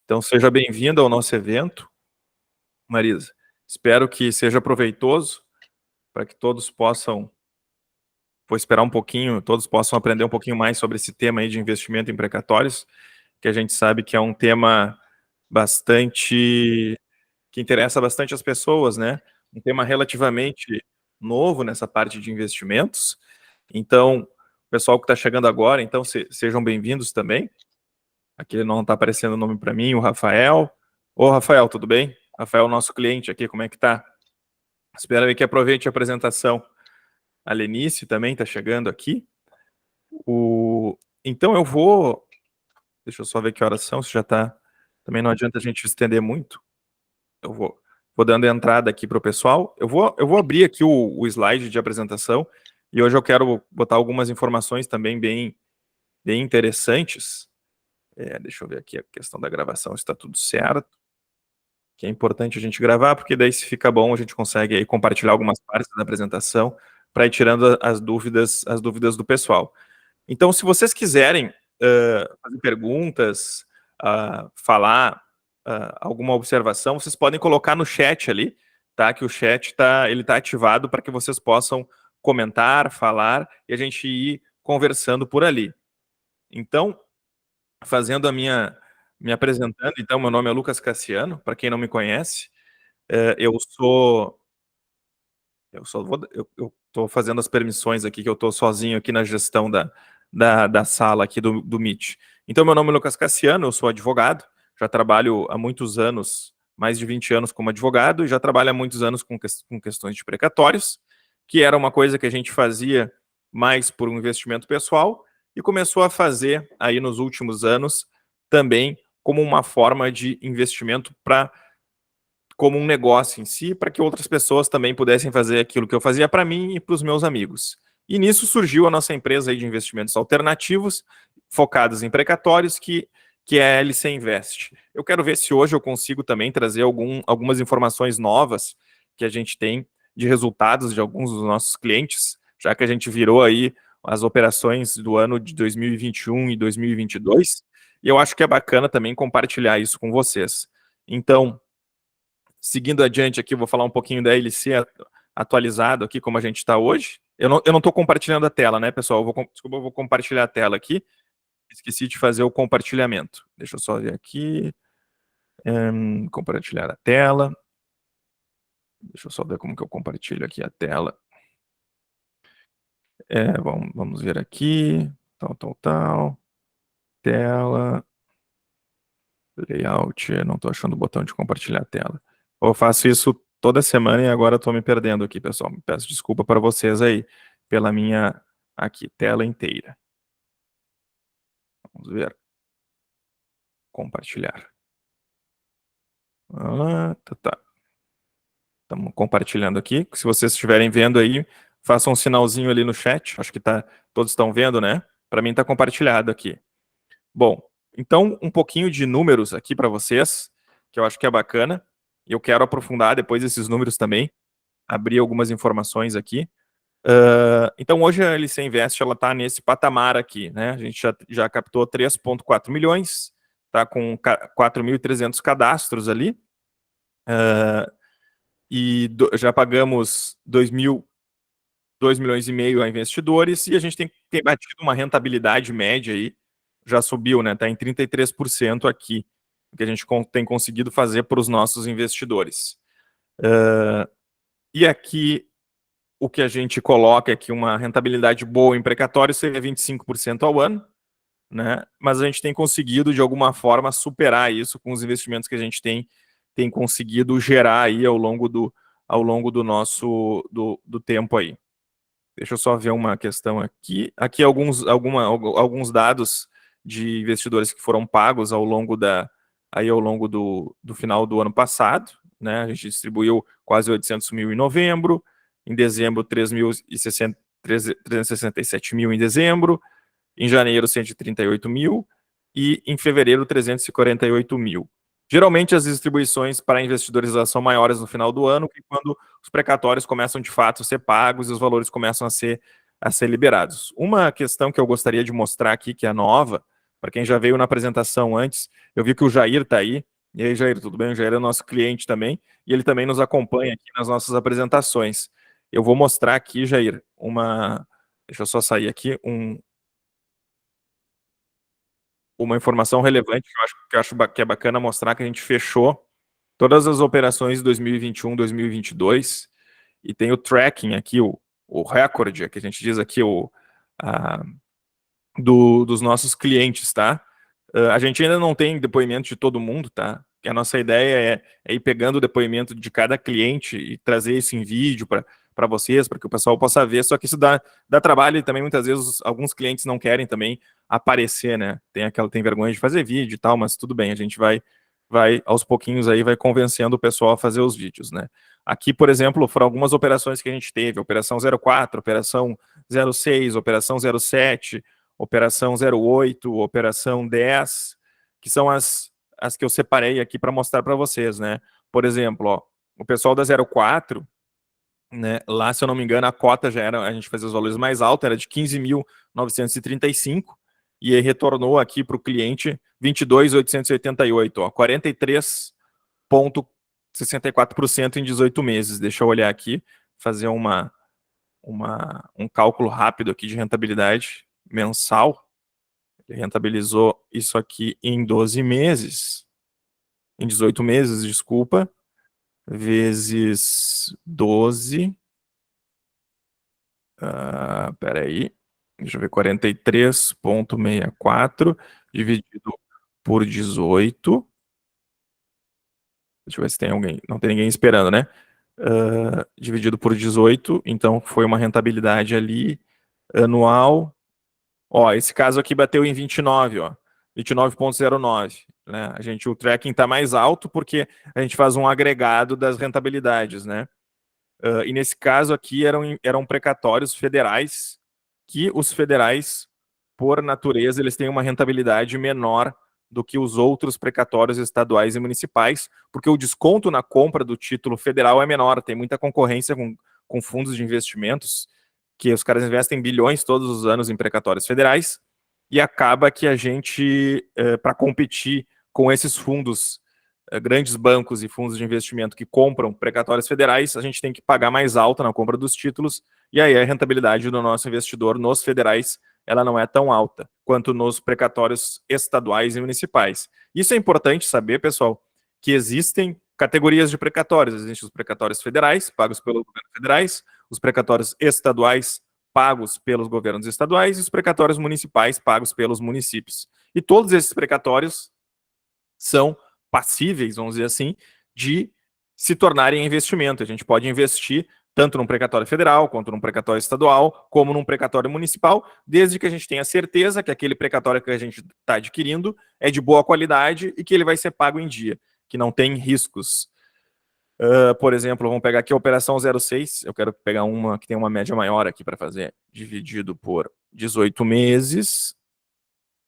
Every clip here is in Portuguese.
Então, seja bem-vinda ao nosso evento, Marisa. Espero que seja proveitoso para que todos possam, vou esperar um pouquinho, todos possam aprender um pouquinho mais sobre esse tema aí de investimento em precatórios, que a gente sabe que é um tema bastante, que interessa bastante as pessoas, né? Um tema relativamente novo nessa parte de investimentos. Então, o pessoal que está chegando agora, então sejam bem-vindos também. Aqui não está aparecendo o nome para mim, o Rafael. Ô, Rafael, tudo bem? Rafael, nosso cliente aqui, como é que tá? Espero aí que aproveite a apresentação. A Lenice também está chegando aqui. Então eu vou... Deixa eu só ver que horas são, se já está... Também não adianta a gente estender muito. Eu vou dando entrada aqui para o pessoal. Eu vou abrir aqui o slide de apresentação e hoje eu quero botar algumas informações também bem interessantes. Deixa eu ver aqui a questão da gravação, se está tudo certo. Que é importante a gente gravar, porque daí se fica bom, a gente consegue aí compartilhar algumas partes da apresentação para ir tirando as dúvidas do pessoal. Então, se vocês quiserem fazer perguntas, falar alguma observação, vocês podem colocar no chat ali, tá? Que o chat tá ativado para que vocês possam comentar, falar e a gente ir conversando por ali. Então, fazendo me apresentando, então, meu nome é Lucas Cassiano, para quem não me conhece, eu estou fazendo as permissões aqui, que eu estou sozinho aqui na gestão da sala aqui do Meet. Então, meu nome é Lucas Cassiano, eu sou advogado, já trabalho há muitos anos, mais de 20 anos como advogado, e já trabalho há muitos anos com questões de precatórios, que era uma coisa que a gente fazia mais por um investimento pessoal, e começou a fazer aí nos últimos anos também como uma forma de investimento como um negócio em si, para que outras pessoas também pudessem fazer aquilo que eu fazia para mim e para os meus amigos. E nisso surgiu a nossa empresa aí de investimentos alternativos, focados em precatórios, que é a LC Invest. Eu quero ver se hoje eu consigo também trazer algumas informações novas que a gente tem de resultados de alguns dos nossos clientes, já que a gente virou aí as operações do ano de 2021 e 2022, e eu acho que é bacana também compartilhar isso com vocês. Então, seguindo adiante aqui, vou falar um pouquinho da LC atualizado aqui, como a gente está hoje. Eu não estou compartilhando a tela, né, pessoal? Desculpa, eu vou compartilhar a tela aqui. Esqueci de fazer o compartilhamento. Deixa eu só ver aqui. Compartilhar a tela. Deixa eu só ver como que eu compartilho aqui a tela. Vamos ver aqui. Tal. Tela. Layout. Não estou achando o botão de compartilhar a tela. Eu faço isso toda semana e agora estou me perdendo aqui, pessoal. Peço desculpa para vocês aí pela minha aqui tela inteira. Vamos ver. Compartilhar. Tá. Estamos compartilhando aqui. Se vocês estiverem vendo aí, façam um sinalzinho ali no chat. Acho que todos estão vendo, né? Para mim está compartilhado aqui. Bom, então um pouquinho de números aqui para vocês, que eu acho que é bacana. E eu quero aprofundar depois esses números também. Abrir algumas informações aqui. Então, hoje a LC Invest está nesse patamar aqui, né? A gente já captou 3,4 milhões, está com 4.300 cadastros ali, e já pagamos 2 milhões e meio a investidores, e a gente tem batido uma rentabilidade média aí, já subiu, né? Está em 33% aqui, que a gente tem conseguido fazer para os nossos investidores. E aqui, o que a gente coloca é que uma rentabilidade boa em precatório seria 25% ao ano, né? Mas a gente tem conseguido, de alguma forma, superar isso com os investimentos que a gente tem conseguido gerar aí ao longo do nosso tempo aí. Deixa eu só ver uma questão aqui. Aqui alguns dados de investidores que foram pagos ao longo do final do ano passado, né? A gente distribuiu quase 800 mil em novembro, em dezembro 367 mil em dezembro, em janeiro 138 mil e em fevereiro 348 mil. Geralmente as distribuições para investidores são maiores no final do ano, que quando os precatórios começam de fato a ser pagos e os valores começam a ser liberados. Uma questão que eu gostaria de mostrar aqui, que é nova para quem já veio na apresentação antes, eu vi que o Jair está aí. E aí, Jair, tudo bem? O Jair é nosso cliente também, e ele também nos acompanha aqui nas nossas apresentações. Eu vou mostrar aqui, Jair, deixa eu só sair aqui, uma informação relevante que eu acho que é bacana mostrar, que a gente fechou todas as operações de 2021, 2022, e tem o tracking aqui, o recorde, que a gente diz aqui, dos nossos clientes, tá? A gente ainda não tem depoimento de todo mundo, tá? A nossa ideia é ir pegando o depoimento de cada cliente e trazer isso em vídeo para vocês, para que o pessoal possa ver, só que isso dá trabalho e também muitas vezes alguns clientes não querem também aparecer, né? Tem vergonha de fazer vídeo e tal, mas tudo bem, a gente vai aos pouquinhos aí, vai convencendo o pessoal a fazer os vídeos, né? Aqui, por exemplo, foram algumas operações que a gente teve, operação 04, operação 06, operação 07, operação 08, operação 10, que são as que eu separei aqui para mostrar para vocês, né? Por exemplo, ó, o pessoal da 04, né, lá, se eu não me engano, a cota já era, a gente fazia os valores mais altos, era de 15.935, e aí retornou aqui para o cliente 22.888, ó, 43,64% em 18 meses. Deixa eu olhar aqui, fazer um cálculo rápido aqui de rentabilidade mensal. Ele rentabilizou isso aqui em 12 meses, em 18 meses, desculpa, vezes 12, peraí, deixa eu ver, 43,64 dividido por 18, deixa eu ver se tem alguém, não tem ninguém esperando, né? Dividido por 18, então foi uma rentabilidade ali anual. Ó, esse caso aqui bateu em 29, ó, 29,09, né? O tracking está mais alto porque a gente faz um agregado das rentabilidades, né? E nesse caso aqui eram precatórios federais, que os federais, por natureza, eles têm uma rentabilidade menor do que os outros precatórios estaduais e municipais, porque o desconto na compra do título federal é menor, tem muita concorrência com fundos de investimentos, que os caras investem bilhões todos os anos em precatórios federais, e acaba que a gente, para competir com esses fundos, grandes bancos e fundos de investimento que compram precatórios federais, a gente tem que pagar mais alta na compra dos títulos, e aí a rentabilidade do nosso investidor nos federais, ela não é tão alta quanto nos precatórios estaduais e municipais. Isso é importante saber, pessoal, que existem categorias de precatórios. Existem os precatórios federais, pagos pelos governos federais, os precatórios estaduais, pagos pelos governos estaduais, e os precatórios municipais, pagos pelos municípios. E todos esses precatórios são passíveis, vamos dizer assim, de se tornarem investimento. A gente pode investir tanto num precatório federal, quanto num precatório estadual, como num precatório municipal, desde que a gente tenha certeza que aquele precatório que a gente está adquirindo é de boa qualidade e que ele vai ser pago em dia, que não tem riscos. Por exemplo, vamos pegar aqui a operação 06, eu quero pegar uma que tem uma média maior aqui para fazer, dividido por 18 meses,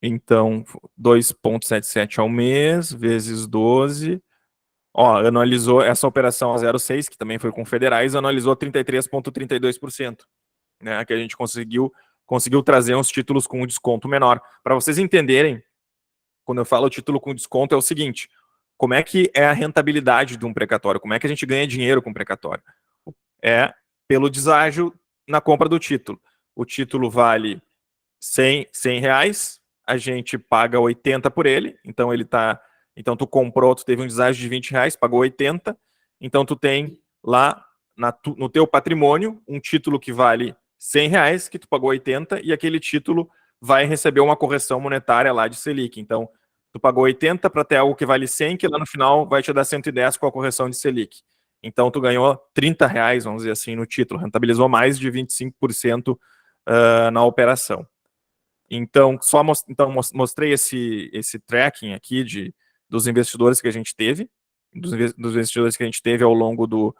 então 2,77 ao mês, vezes 12, ó, analisou essa operação a 06, que também foi com federais, analisou 33,32%, né, que a gente conseguiu trazer uns títulos com um desconto menor. Para vocês entenderem, quando eu falo título com desconto, é o seguinte: como é que é a rentabilidade de um precatório? Como é que a gente ganha dinheiro com precatório? É pelo deságio na compra do título. O título vale 100 reais, a gente paga 80 por ele, então ele tá. Então tu comprou, tu teve um deságio de 20 reais, pagou 80, então tu tem lá no teu patrimônio um título que vale 100 reais, que tu pagou 80, e aquele título vai receber uma correção monetária lá de Selic. Então, tu pagou 80 para ter algo que vale 100, que lá no final vai te dar 110 com a correção de Selic. Então, tu ganhou 30 reais, vamos dizer assim, no título, rentabilizou mais de 25% na operação. Então, mostrei esse tracking aqui dos investidores que a gente teve, dos investidores que a gente teve ao longo do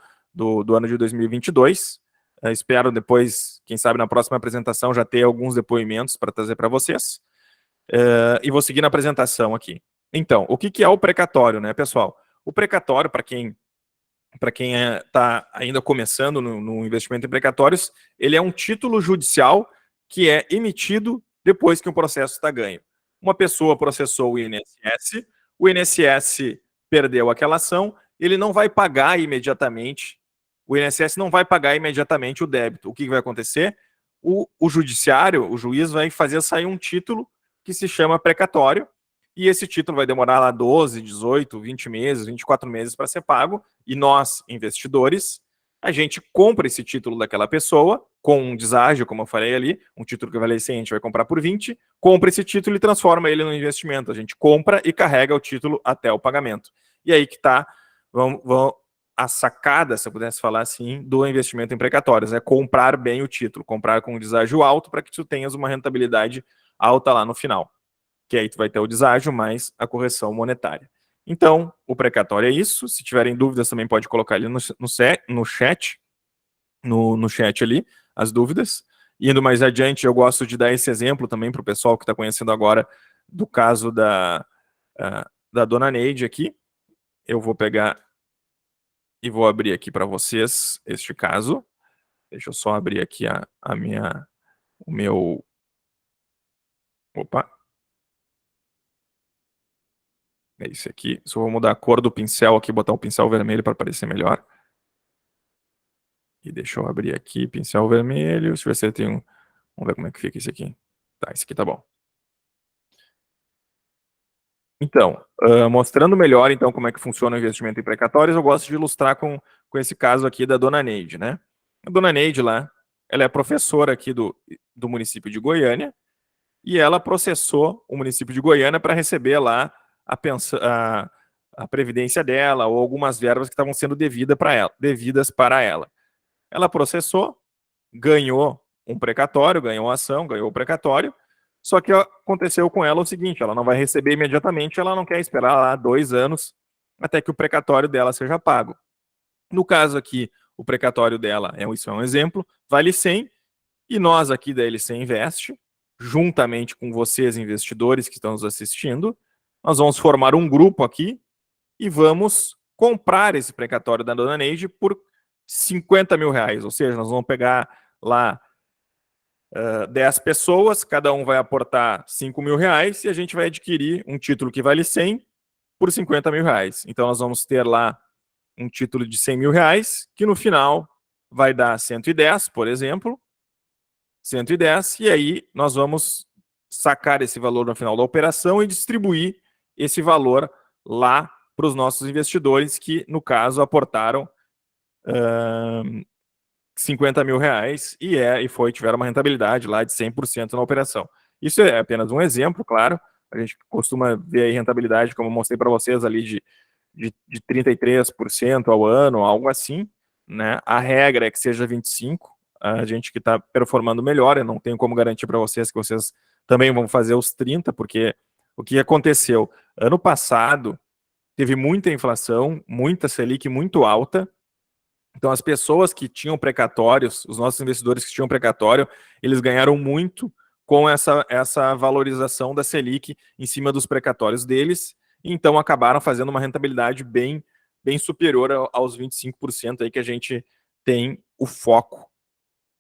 ano de 2022. Espero depois, quem sabe na próxima apresentação, já ter alguns depoimentos para trazer para vocês. E vou seguir na apresentação aqui. Então, o que é o precatório, né, pessoal? O precatório, para quem está ainda começando no investimento em precatórios, ele é um título judicial que é emitido depois que o processo está ganho. Uma pessoa processou o INSS perdeu aquela ação, ele não vai pagar imediatamente, o INSS não vai pagar imediatamente o débito. O que vai acontecer? O judiciário, o juiz vai fazer sair um título que se chama precatório, e esse título vai demorar lá 12, 18, 20 meses, 24 meses para ser pago, e nós, investidores, a gente compra esse título daquela pessoa, com um deságio, como eu falei ali, um título que vale 100, a gente vai comprar por 20, compra esse título e transforma ele no investimento. A gente compra e carrega o título até o pagamento. E aí que está a sacada, se eu pudesse falar assim, do investimento em precatórios, é comprar bem o título, comprar com um deságio alto para que tu tenhas uma rentabilidade alta lá no final. Que aí tu vai ter o deságio mais a correção monetária. Então, o precatório é isso. Se tiverem dúvidas, também pode colocar ali no chat, no chat ali, as dúvidas. Indo mais adiante, eu gosto de dar esse exemplo também para o pessoal que está conhecendo agora do caso da dona Neide aqui. Eu vou pegar e vou abrir aqui para vocês este caso. Deixa eu só abrir aqui o meu... Opa! É esse aqui. Só vou mudar a cor do pincel aqui, botar um pincel vermelho para parecer melhor. E deixa eu abrir aqui, pincel vermelho. Deixa eu ver se tem um... Vamos ver como é que fica esse aqui. Tá, esse aqui tá bom. Então, mostrando melhor então como é que funciona o investimento em precatórios, eu gosto de ilustrar com esse caso aqui da dona Neide, né? A dona Neide lá, ela é professora aqui do município de Goiânia, e ela processou o município de Goiânia para receber lá a previdência dela ou algumas verbas que estavam sendo devidas para ela. Ela processou, ganhou um precatório, ganhou a ação, ganhou o precatório, só que aconteceu com ela o seguinte, ela não vai receber imediatamente, ela não quer esperar lá 2 anos até que o precatório dela seja pago. No caso aqui, o precatório dela, isso é um exemplo, vale 100, e nós aqui da LC Invest, juntamente com vocês investidores que estão nos assistindo, nós vamos formar um grupo aqui e vamos comprar esse precatório da dona Neide por 50 mil reais, ou seja, nós vamos pegar lá 10 pessoas, cada um vai aportar 5 mil reais e a gente vai adquirir um título que vale 100 por 50 mil reais. Então nós vamos ter lá um título de 100 mil reais, que no final vai dar 110, por exemplo, 110, e aí nós vamos sacar esse valor no final da operação e distribuir esse valor lá para os nossos investidores que, no caso, aportaram 50 mil reais tiveram uma rentabilidade lá de 100% na operação. Isso é apenas um exemplo, claro. A gente costuma ver aí rentabilidade, como eu mostrei para vocês ali, de 33% ao ano, algo assim, né? A regra é que seja 25%. A gente que está performando melhor, eu não tenho como garantir para vocês que vocês também vão fazer os 30%, porque o que aconteceu? Ano passado, teve muita inflação, muita Selic muito alta. Então, as pessoas que tinham precatórios, os nossos investidores que tinham precatório, eles ganharam muito com essa valorização da Selic em cima dos precatórios deles, então acabaram fazendo uma rentabilidade bem superior aos 25% aí que a gente tem o foco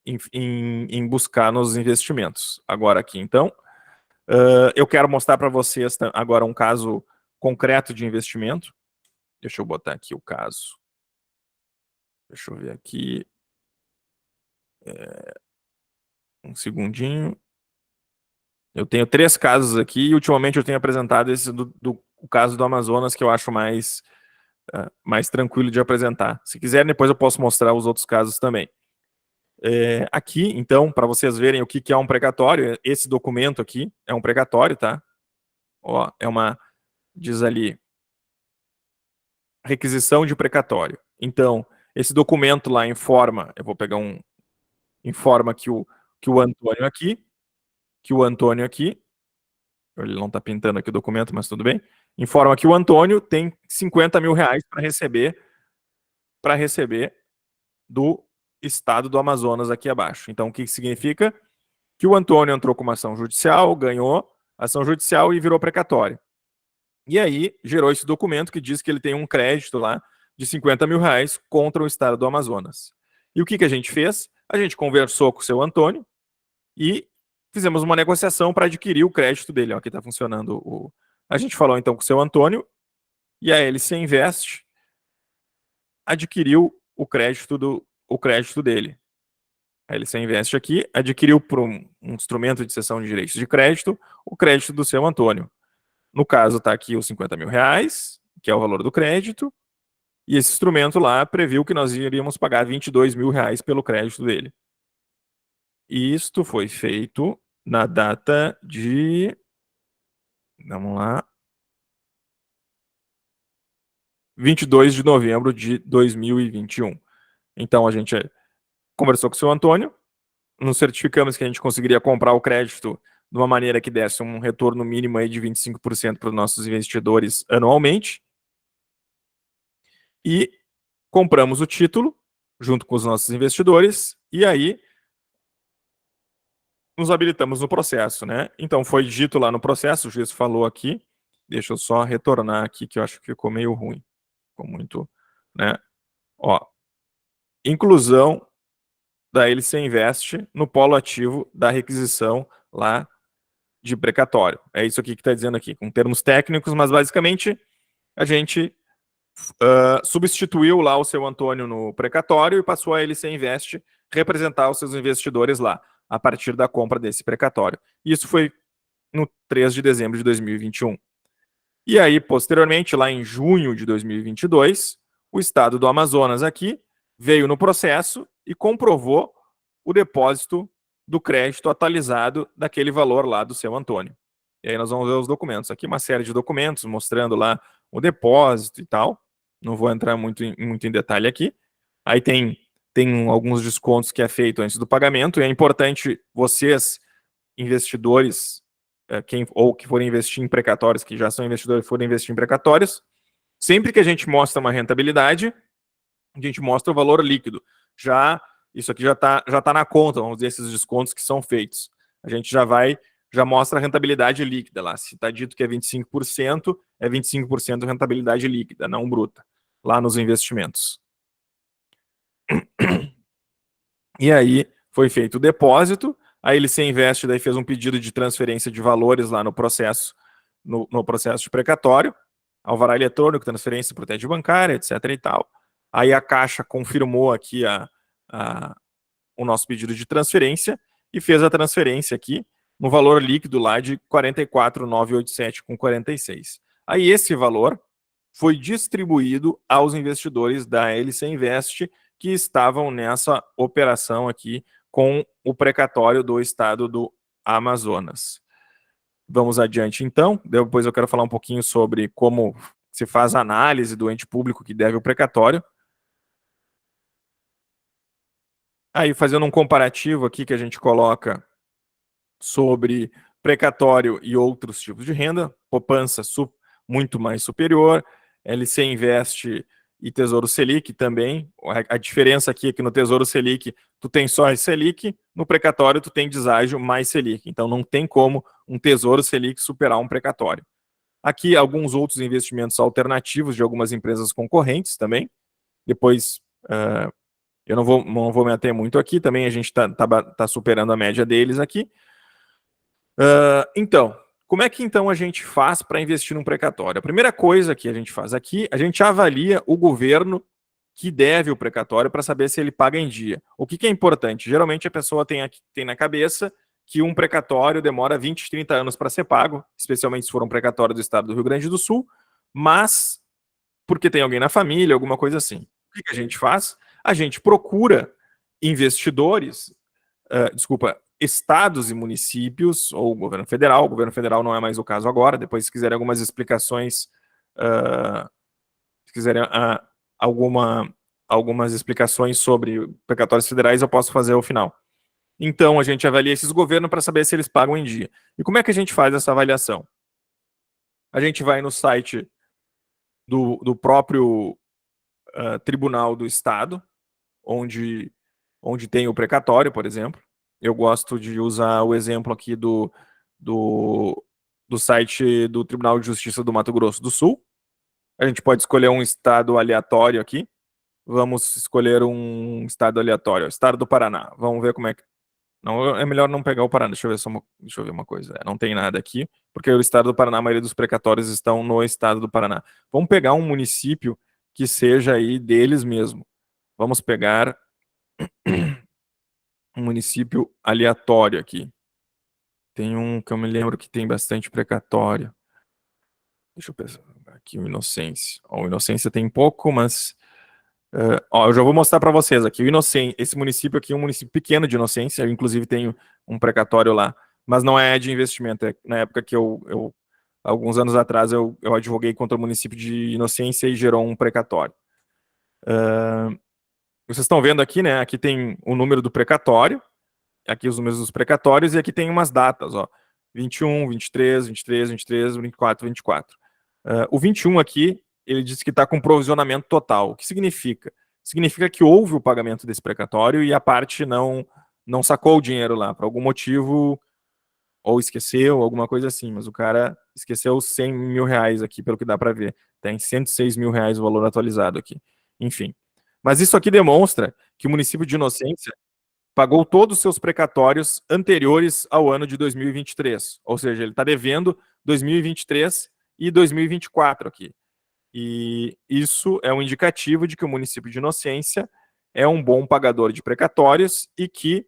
em buscar nos investimentos. Agora aqui, então, eu quero mostrar para vocês agora um caso concreto de investimento. Deixa eu botar aqui o caso. Deixa eu ver aqui. Um segundinho. Eu tenho 3 casos aqui e ultimamente eu tenho apresentado esse o caso do Amazonas, que eu acho mais tranquilo de apresentar. Se quiserem, depois eu posso mostrar os outros casos também. Aqui, então, para vocês verem o que é um precatório, esse documento aqui é um precatório, tá? Ó, diz ali, requisição de precatório. Então, esse documento lá informa, eu vou pegar informa que o Antônio aqui, ele não está pintando aqui o documento, mas tudo bem, informa que o Antônio tem 50 mil reais para receber do estado do Amazonas aqui abaixo. Então, o que significa? Que o Antônio entrou com uma ação judicial, ganhou ação judicial e virou precatório. E aí, gerou esse documento que diz que ele tem um crédito lá de 50 mil reais contra o estado do Amazonas. E o que a gente fez? A gente conversou com o seu Antônio e fizemos uma negociação para adquirir o crédito dele. Ó, aqui está funcionando. A gente falou então com o seu Antônio, e a LC Invest adquiriu o crédito dele. A LC Invest aqui adquiriu por um instrumento de cessão de direitos de crédito o crédito do seu Antônio. No caso, está aqui os 50 mil reais, que é o valor do crédito, e esse instrumento lá previu que nós iríamos pagar 22 mil reais pelo crédito dele. Isto foi feito na data de... Vamos lá. 22 de novembro de 2021. Então, a gente conversou com o seu Antônio, nos certificamos que a gente conseguiria comprar o crédito de uma maneira que desse um retorno mínimo aí de 25% para os nossos investidores anualmente. E compramos o título junto com os nossos investidores e aí nos habilitamos no processo, né? Então foi dito lá no processo, o juiz falou aqui, deixa eu só retornar aqui que eu acho que ficou meio ruim, ficou muito, né? Ó, inclusão da LC Invest no polo ativo da requisição lá de precatório. É isso aqui que está dizendo aqui, com termos técnicos, mas basicamente a gente substituiu lá o seu Antônio no precatório e passou a LC Invest representar os seus investidores lá, a partir da compra desse precatório. Isso foi no 3 de dezembro de 2021. E aí, posteriormente, lá em junho de 2022, o Estado do Amazonas aqui veio no processo e comprovou o depósito do crédito atualizado daquele valor lá do seu Antônio. E aí nós vamos ver os documentos. Aqui uma série de documentos mostrando lá o depósito e tal. Não vou entrar muito em detalhe aqui. Aí tem alguns descontos que é feito antes do pagamento. E é importante vocês, investidores, ou que forem investir em precatórios, que já são investidores, forem investir em precatórios, sempre que a gente mostra uma rentabilidade, a gente mostra o valor líquido. Isso aqui já tá na conta, vamos dizer, esses descontos que são feitos. A gente já mostra a rentabilidade líquida lá. Se está dito que é 25%, é 25% de rentabilidade líquida, não bruta, lá nos investimentos. E aí foi feito o depósito, a LC Invest daí fez um pedido de transferência de valores lá no processo, no processo de precatório, alvará eletrônico, transferência por TED bancária, etc. e tal. Aí a Caixa confirmou aqui o nosso pedido de transferência e fez a transferência aqui no valor líquido lá de 44.987,46. Aí esse valor foi distribuído aos investidores da LC Invest que estavam nessa operação aqui com o precatório do Estado do Amazonas. Vamos adiante, então. Depois eu quero falar um pouquinho sobre como se faz a análise do ente público que deve o precatório. Aí, fazendo um comparativo aqui que a gente coloca sobre precatório e outros tipos de renda, poupança muito mais superior, LC Invest e Tesouro Selic também. A diferença aqui é que no Tesouro Selic tu tem só Selic, no precatório tu tem deságio mais Selic. Então não tem como um Tesouro Selic superar um precatório. Aqui alguns outros investimentos alternativos de algumas empresas concorrentes também. Depois eu não vou me ater muito aqui, também a gente tá superando a média deles aqui. Então, como é que então a gente faz para investir num precatório? A primeira coisa que a gente faz aqui, a gente avalia o governo que deve o precatório para saber se ele paga em dia. O que é importante? Geralmente a pessoa tem na cabeça que um precatório demora 20, 30 anos para ser pago, especialmente se for um precatório do estado do Rio Grande do Sul, mas porque tem alguém na família, alguma coisa assim. O que a gente faz? A gente procura investidores, estados e municípios, ou governo federal não é mais o caso agora, depois se quiserem algumas explicações, se quiserem algumas explicações sobre precatórios federais, eu posso fazer ao final. Então, a gente avalia esses governos para saber se eles pagam em dia. E como é que a gente faz essa avaliação? A gente vai no site do próprio Tribunal do Estado, onde tem o precatório, por exemplo. Eu gosto de usar o exemplo aqui do site do Tribunal de Justiça do Mato Grosso do Sul. A gente pode escolher um estado aleatório aqui. Vamos escolher um estado aleatório, o estado do Paraná. Vamos ver como é que Não, é melhor não pegar o Paraná. Deixa eu ver, deixa eu ver uma coisa. Não tem nada aqui, porque o estado do Paraná, a maioria dos precatórios estão no estado do Paraná. Vamos pegar um município que seja aí deles mesmo. Vamos pegar um município aleatório aqui. Tem um que eu me lembro que tem bastante precatório. Deixa eu pensar. Aqui o Inocência. O Inocência tem pouco, mas... eu já vou mostrar para vocês aqui. Esse município aqui é um município pequeno de Inocência. Eu, inclusive, tenho um precatório lá. Mas não é de investimento. Na época que alguns anos atrás, eu advoguei contra o município de Inocência e gerou um precatório. Vocês estão vendo aqui, né? Aqui tem o número do precatório. Aqui os números dos precatórios. E aqui tem umas datas, ó. 21, 23, 23, 23, 24, 24. O 21 aqui, ele diz que está com provisionamento total. O que significa? Significa que houve o pagamento desse precatório e a parte não sacou o dinheiro lá, por algum motivo, ou esqueceu, alguma coisa assim, mas o cara esqueceu 100 mil reais aqui, pelo que dá para ver. Tem 106 mil reais o valor atualizado aqui. Enfim. Mas isso aqui demonstra que o município de Inocência pagou todos os seus precatórios anteriores ao ano de 2023. Ou seja, ele está devendo 2023 e 2024 aqui. E isso é um indicativo de que o município de Inocência é um bom pagador de precatórios e que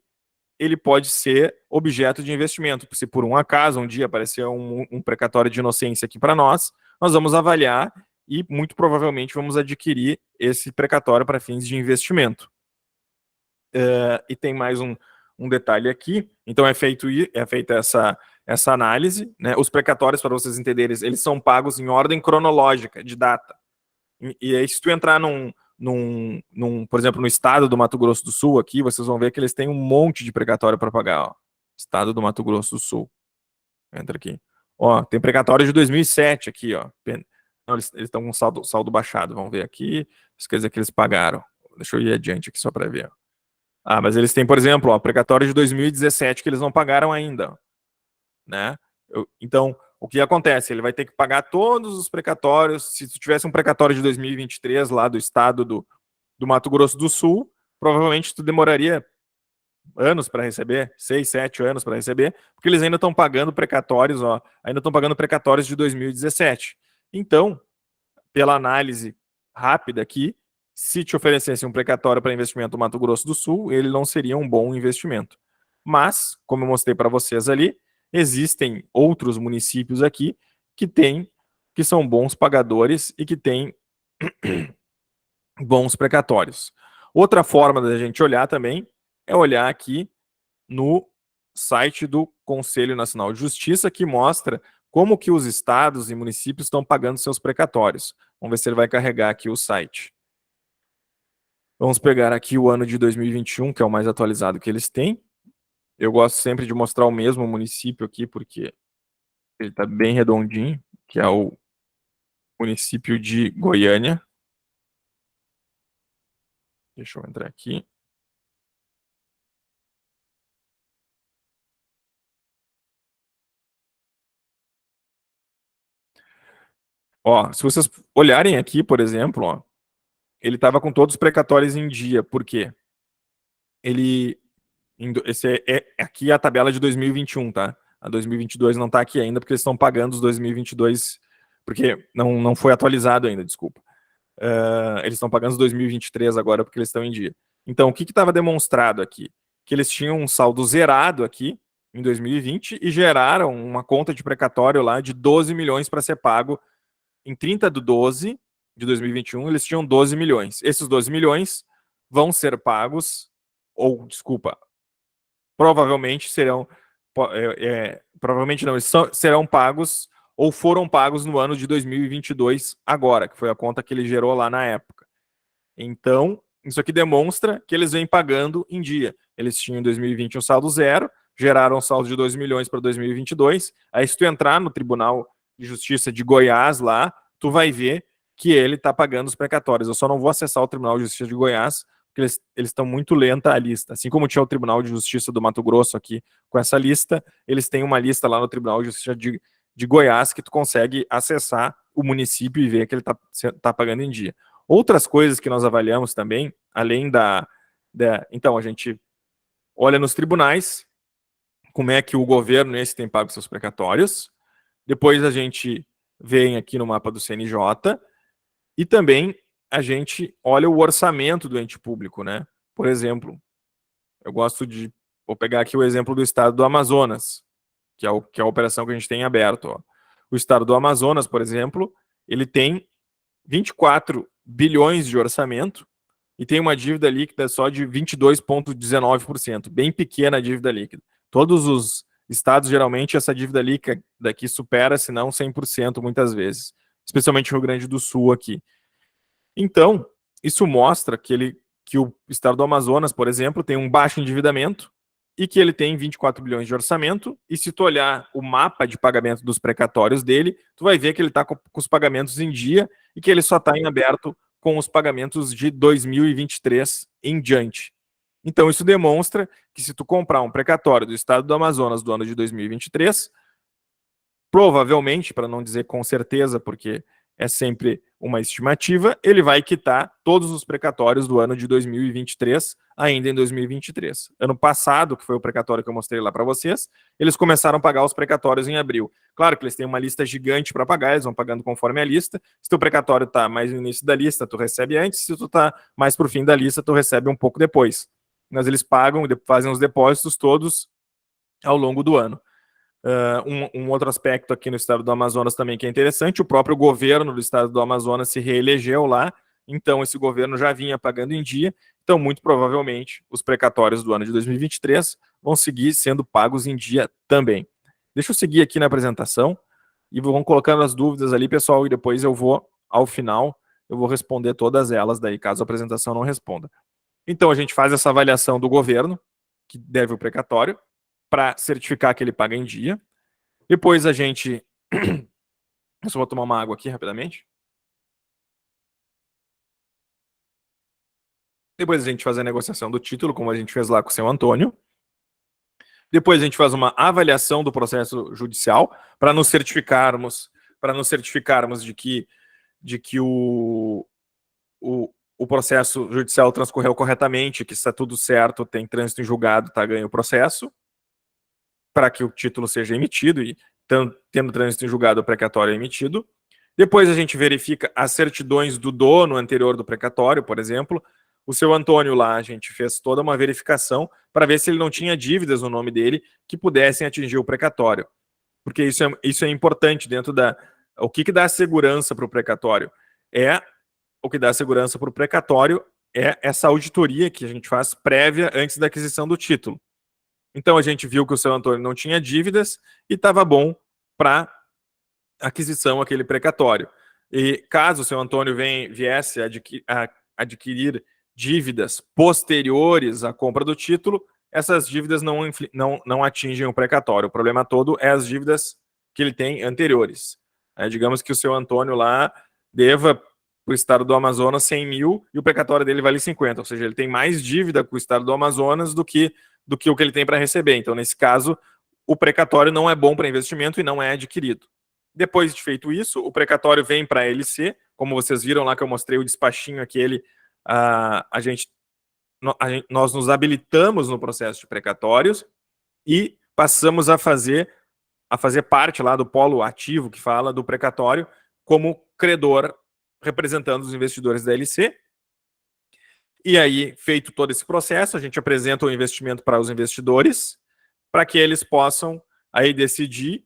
ele pode ser objeto de investimento. Se por um acaso um dia aparecer um precatório de inocência aqui para nós vamos avaliar e muito provavelmente vamos adquirir esse precatório para fins de investimento. E tem mais um detalhe aqui. Então é feita essa análise, né? Os precatórios, para vocês entenderem, eles são pagos em ordem cronológica de data. E aí, se tu entrar por exemplo, no estado do Mato Grosso do Sul aqui, vocês vão ver que eles têm um monte de precatório para pagar, ó. Estado do Mato Grosso do Sul. Entra aqui. Ó, tem precatório de 2007 aqui, ó. Não, eles estão com saldo baixado. Vamos ver aqui. Isso quer dizer que eles pagaram. Deixa eu ir adiante aqui só para ver. Mas eles têm, por exemplo, ó, precatório de 2017 que eles não pagaram ainda, né? Então, o que acontece? Ele vai ter que pagar todos os precatórios. Se tu tivesse um precatório de 2023 lá do estado do Mato Grosso do Sul, provavelmente tu demoraria anos para receber, 6, 7 anos para receber, porque eles ainda estão pagando precatórios, ó, ainda estão pagando precatórios de 2017. Então, pela análise rápida aqui, se te oferecesse um precatório para investimento no Mato Grosso do Sul, ele não seria um bom investimento. Mas, como eu mostrei para vocês ali, existem outros municípios aqui que são bons pagadores e que têm bons precatórios. Outra forma da gente olhar também é olhar aqui no site do Conselho Nacional de Justiça, que mostra como que os estados e municípios estão pagando seus precatórios. Vamos ver se ele vai carregar aqui o site. Vamos pegar aqui o ano de 2021, que é o mais atualizado que eles têm. Eu gosto sempre de mostrar o mesmo município aqui, porque ele está bem redondinho, que é o município de Goiânia. Deixa eu entrar aqui. Ó, se vocês olharem aqui, por exemplo, ó, ele estava com todos os precatórios em dia. Por quê? Aqui é a tabela de 2021, tá? A 2022 não está aqui ainda, porque eles estão pagando os 2022, porque não foi atualizado ainda, desculpa. Eles estão pagando os 2023 agora, porque eles estão em dia. Então, o que estava demonstrado aqui? Que eles tinham um saldo zerado aqui, em 2020, e geraram uma conta de precatório lá de 12 milhões para ser pago em 30 de 12 de 2021, eles tinham 12 milhões. Esses 12 milhões vão ser pagos, ou, desculpa, provavelmente serão, provavelmente não, eles serão pagos ou foram pagos no ano de 2022 agora, que foi a conta que ele gerou lá na época. Então, isso aqui demonstra que eles vêm pagando em dia. Eles tinham em 2020 um saldo zero, geraram um saldo de 2 milhões para 2022, aí se tu entrar no Tribunal de Justiça de Goiás lá, tu vai ver que ele está pagando os precatórios. Eu só não vou acessar o Tribunal de Justiça de Goiás, porque eles estão muito lenta a lista. Assim como tinha o Tribunal de Justiça do Mato Grosso aqui com essa lista, eles têm uma lista lá no Tribunal de Justiça de Goiás que tu consegue acessar o município e ver que ele está pagando em dia. Outras coisas que nós avaliamos também, além então a gente olha nos tribunais, como é que o governo esse tem pago seus precatórios. Depois a gente vem aqui no mapa do CNJ e também a gente olha o orçamento do ente público, né? Por exemplo, vou pegar aqui o exemplo do estado do Amazonas, que é a operação que a gente tem aberto. Ó. O estado do Amazonas, por exemplo, ele tem 24 bilhões de orçamento e tem uma dívida líquida só de 22,19%, bem pequena a dívida líquida. Todos os estados, geralmente, essa dívida líquida daqui supera, se não 100% muitas vezes, especialmente o Rio Grande do Sul aqui. Então, isso mostra que o estado do Amazonas, por exemplo, tem um baixo endividamento e que ele tem 24 bilhões de orçamento, e se tu olhar o mapa de pagamento dos precatórios dele, tu vai ver que ele está com os pagamentos em dia e que ele só está em aberto com os pagamentos de 2023 em diante. Então, isso demonstra que se tu comprar um precatório do estado do Amazonas do ano de 2023, provavelmente, para não dizer com certeza, porque é sempre uma estimativa, ele vai quitar todos os precatórios do ano de 2023, ainda em 2023. Ano passado, que foi o precatório que eu mostrei lá para vocês, eles começaram a pagar os precatórios em abril. Claro que eles têm uma lista gigante para pagar, eles vão pagando conforme a lista. Se o precatório está mais no início da lista, tu recebe antes. Se tu está mais para o fim da lista, tu recebe um pouco depois. Mas eles pagam, fazem os depósitos todos ao longo do ano. Um outro aspecto aqui no estado do Amazonas também que é interessante, o próprio governo do estado do Amazonas se reelegeu lá, então esse governo já vinha pagando em dia, então muito provavelmente os precatórios do ano de 2023 vão seguir sendo pagos em dia também. Deixa eu seguir aqui na apresentação e vão colocando as dúvidas ali, pessoal, e depois eu vou, ao final, eu vou responder todas elas daí, caso a apresentação não responda. Então a gente faz essa avaliação do governo, que deve o precatório, para certificar que ele paga em dia. Depois a gente... Eu só vou tomar uma água aqui rapidamente. Depois a gente faz a negociação do título, como a gente fez lá com o seu Antônio. Depois a gente faz uma avaliação do processo judicial para nos certificarmos de que o processo judicial transcorreu corretamente, que está tudo certo, tem trânsito em julgado, está ganho o processo, para que o título seja emitido e, tendo trânsito em julgado, o precatório é emitido. Depois a gente verifica as certidões do dono anterior do precatório, por exemplo. O seu Antônio lá, a gente fez toda uma verificação para ver se ele não tinha dívidas no nome dele que pudessem atingir o precatório. Porque isso é importante dentro da... O que dá segurança para o precatório? O que dá segurança para o precatório é essa auditoria que a gente faz prévia antes da aquisição do título. Então a gente viu que o seu Antônio não tinha dívidas e estava bom para aquisição aquele precatório. E caso o seu Antônio viesse a adquirir dívidas posteriores à compra do título, essas dívidas não atingem o precatório. O problema todo é as dívidas que ele tem anteriores. Digamos que o seu Antônio lá deva para o estado do Amazonas 100 mil e o precatório dele vale 50, ou seja, ele tem mais dívida com o estado do Amazonas do que o que ele tem para receber. Então, nesse caso, o precatório não é bom para investimento e não é adquirido. Depois de feito isso, o precatório vem para a LC, como vocês viram lá que eu mostrei o despachinho aquele, nós nos habilitamos no processo de precatórios e passamos a fazer parte lá do polo ativo que fala do precatório como credor representando os investidores da LC. E aí, feito todo esse processo, a gente apresenta o investimento para os investidores, para que eles possam aí decidir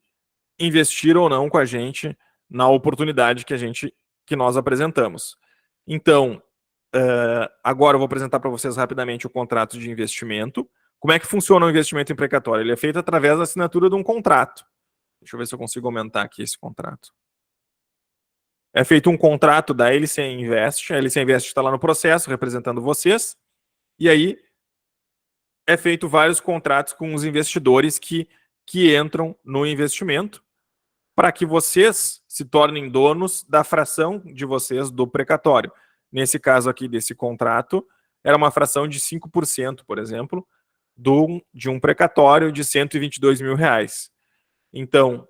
investir ou não com a gente na oportunidade que nós apresentamos. Então, agora eu vou apresentar para vocês rapidamente o contrato de investimento. Como é que funciona o investimento em precatório? Ele é feito através da assinatura de um contrato. Deixa eu ver se eu consigo aumentar aqui esse contrato. É feito um contrato da LC Invest, a LC Invest está lá no processo, representando vocês, e aí é feito vários contratos com os investidores que entram no investimento, para que vocês se tornem donos da fração de vocês do precatório. Nesse caso aqui desse contrato, era uma fração de 5%, por exemplo, de um precatório de R$122 mil. Então,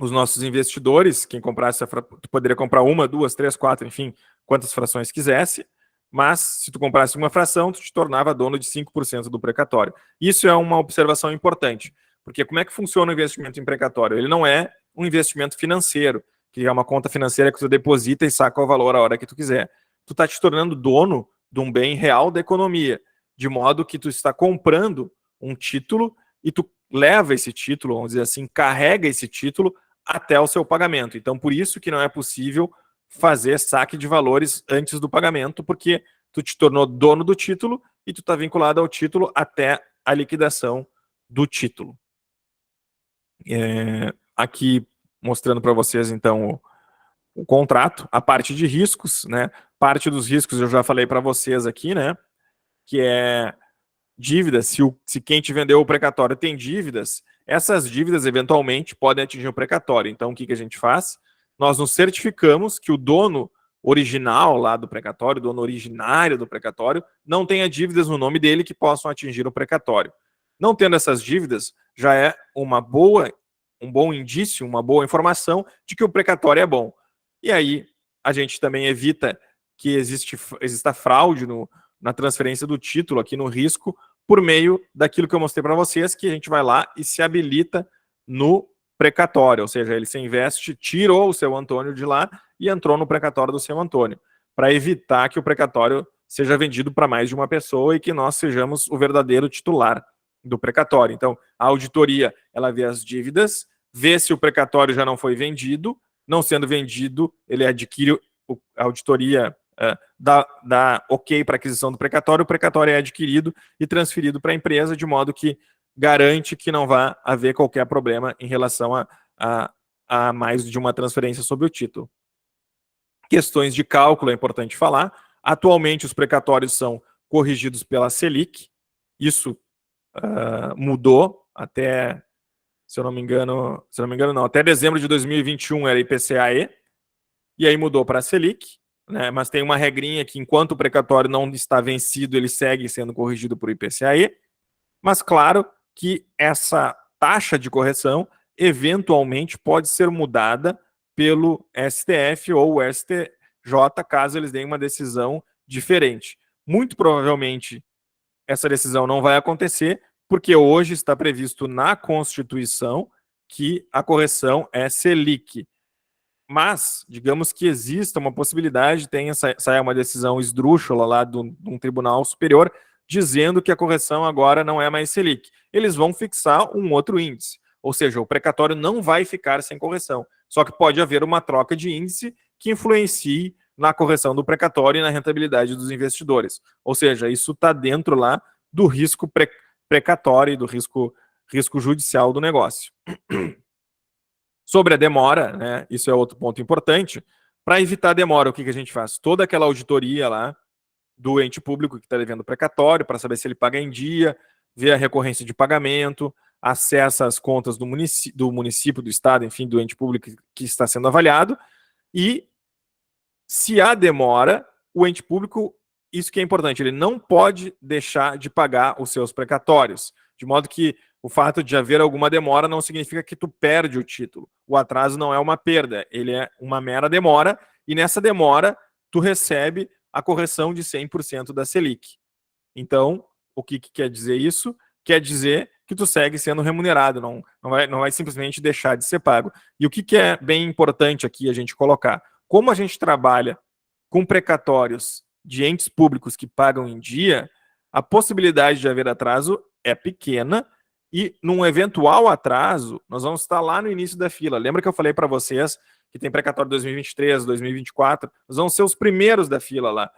os nossos investidores, quem comprasse, poderia comprar uma, duas, três, quatro, enfim, quantas frações quisesse, mas se tu comprasse uma fração, tu te tornava dono de 5% do precatório. Isso é uma observação importante, porque como é que funciona o investimento em precatório? Ele não é um investimento financeiro, que é uma conta financeira que tu deposita e saca o valor a hora que tu quiser. Tu está te tornando dono de um bem real da economia, de modo que tu está comprando um título e tu leva esse título, vamos dizer assim, carrega esse título até o seu pagamento. Então, por isso que não é possível fazer saque de valores antes do pagamento, porque tu te tornou dono do título e tu está vinculado ao título até a liquidação do título. Aqui mostrando para vocês, então, o contrato, a parte de riscos, né? Parte dos riscos eu já falei para vocês aqui, né? Que é dívidas, se quem te vendeu o precatório tem dívidas, essas dívidas eventualmente podem atingir o precatório. Então, o que a gente faz? Nós nos certificamos que o dono original lá do precatório, o dono originário do precatório, não tenha dívidas no nome dele que possam atingir o precatório. Não tendo essas dívidas, já é um bom indício, uma boa informação de que o precatório é bom. E aí, a gente também evita que exista fraude na transferência do título aqui no risco, por meio daquilo que eu mostrei para vocês, que a gente vai lá e se habilita no precatório, ou seja, ele se investe, tirou o seu Antônio de lá e entrou no precatório do seu Antônio, para evitar que o precatório seja vendido para mais de uma pessoa e que nós sejamos o verdadeiro titular do precatório. Então, a auditoria, ela vê as dívidas, vê se o precatório já não foi vendido, não sendo vendido, ele adquire, a auditoria dá ok para aquisição do precatório, o precatório é adquirido e transferido para a empresa, de modo que garante que não vai haver qualquer problema em relação a mais de uma transferência sobre o título. Questões de cálculo é importante falar. Atualmente, os precatórios são corrigidos pela Selic. Isso mudou até, se eu não me engano, não, até dezembro de 2021 era IPCA-E, e aí mudou para a Selic, né? Mas tem uma regrinha que enquanto o precatório não está vencido, ele segue sendo corrigido por IPCA-E, mas claro que essa taxa de correção eventualmente pode ser mudada pelo STF ou o STJ, caso eles deem uma decisão diferente. Muito provavelmente essa decisão não vai acontecer, porque hoje está previsto na Constituição que a correção é Selic. Mas, digamos que exista uma possibilidade, saia uma decisão esdrúxula lá de um tribunal superior, dizendo que a correção agora não é mais Selic. Eles vão fixar um outro índice. Ou seja, o precatório não vai ficar sem correção. Só que pode haver uma troca de índice que influencie na correção do precatório e na rentabilidade dos investidores. Ou seja, isso está dentro lá do risco precatório e do risco judicial do negócio. Sobre a demora, né, isso é outro ponto importante. Para evitar a demora, o que a gente faz? Toda aquela auditoria lá do ente público que está devendo precatório, para saber se ele paga em dia, ver a recorrência de pagamento, acessa as contas do município, do estado, enfim, do ente público que está sendo avaliado, e se há demora, o ente público, isso que é importante, ele não pode deixar de pagar os seus precatórios, de modo que o fato de haver alguma demora não significa que tu perde o título. O atraso não é uma perda, ele é uma mera demora, e nessa demora tu recebe a correção de 100% da Selic. Então, o que quer dizer isso? Quer dizer que tu segue sendo remunerado, não vai simplesmente deixar de ser pago. E o que é bem importante aqui a gente colocar? Como a gente trabalha com precatórios de entes públicos que pagam em dia, a possibilidade de haver atraso é pequena, e num eventual atraso, nós vamos estar lá no início da fila. Lembra que eu falei para vocês que tem precatório 2023, 2024? Nós vamos ser os primeiros da fila lá,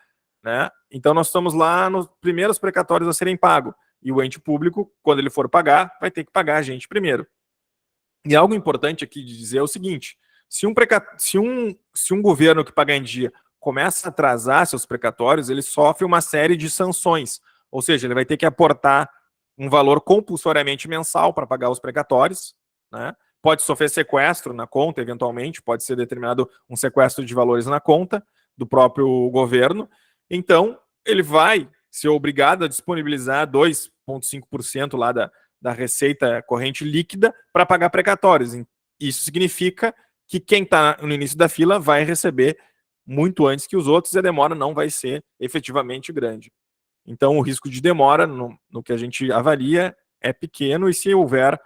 né? Então nós estamos lá nos primeiros precatórios a serem pagos. E o ente público, quando ele for pagar, vai ter que pagar a gente primeiro. E algo importante aqui de dizer é o seguinte: se um governo que paga em dia começa a atrasar seus precatórios, ele sofre uma série de sanções. Ou seja, ele vai ter que aportar um valor compulsoriamente mensal para pagar os precatórios, né? Pode sofrer sequestro na conta, eventualmente, pode ser determinado um sequestro de valores na conta do próprio governo. Então, ele vai ser obrigado a disponibilizar 2,5% lá da receita corrente líquida para pagar precatórios. Isso significa que quem está no início da fila vai receber muito antes que os outros e a demora não vai ser efetivamente grande. Então, o risco de demora, no que a gente avalia, é pequeno e, se houver,